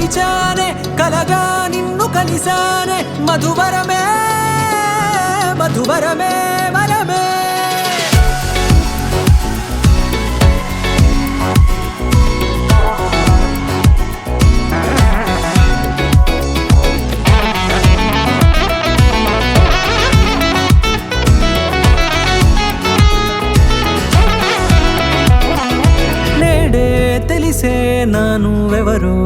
తెరిచానే కలగా నిన్ను కలిసానే మధువరమే మధువరమే వరమే తెలిసే నానువెవరో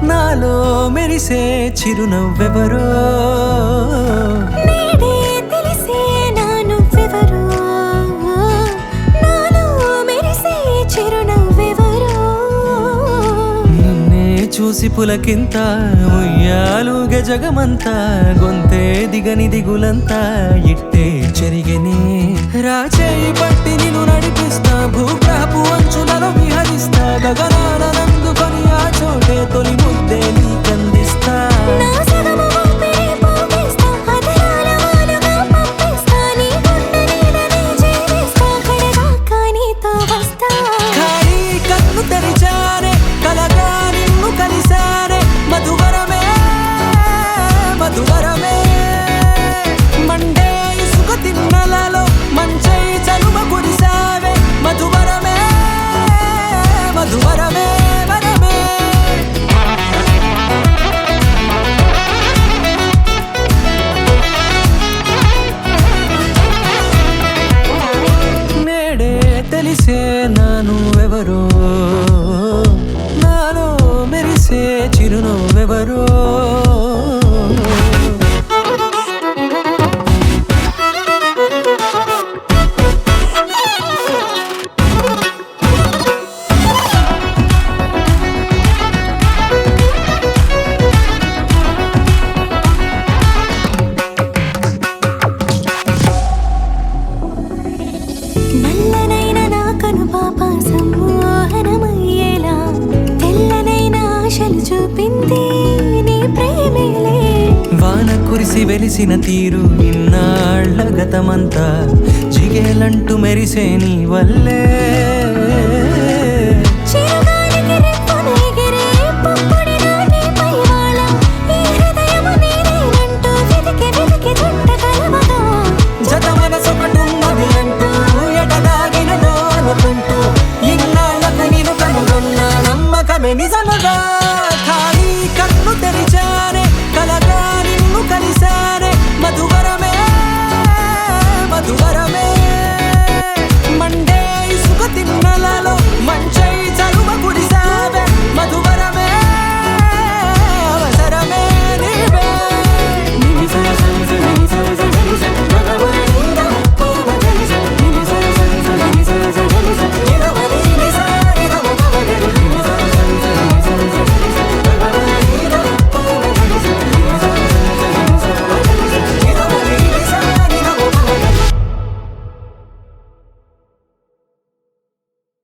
నాలో మెరిసే చిరునవ్వెవరో నేడే తెలిసే నానువెవరో నాలో మెరిసే చిరునవ్వెవరో నిన్నే చూసి పులకింత ఉయ్యాలుగే జగమంతా గొంతే దిగని దిగులంతా ఇట్టే చెరిగనే రాచేయి పట్టి నిన్ను నడిపిస్తా భూగ్రహపు అంచులలో విహరిస్తా గగనానందుకొని ఆ చోటే తొలి ముద్దే నీకందిస్తా నా సగము ఊపిరి పోగేస్తా అదరాల వాలుగా పంపిస్తా నీ గుండె నీడనే జీవిస్తా కడదాకా నీతో వస్తా ఖాళీ కన్ను తెరిచానే కలగా నిన్ను కలిసానే మధువరమే మధువరమే మండే ఇసుక తిన్నలలో మంచై చలువ కురిసావే మధువరమే మధువరమే వరమే నేడే తెలిసే నానువెవరో నాలో మెరిసే చిరునవ్వెవరో నల్లనైన నా కనుపాప సమ్మోహనమయ్యేలా తెల్లనైన ఆశలు చూపింది నీ ప్రేమేలే వాన కురిసి వెలిసిన తీరు ఇన్నాళ్ల గతమంతా జిగేలంటూ మెరిసే నీ వల్లే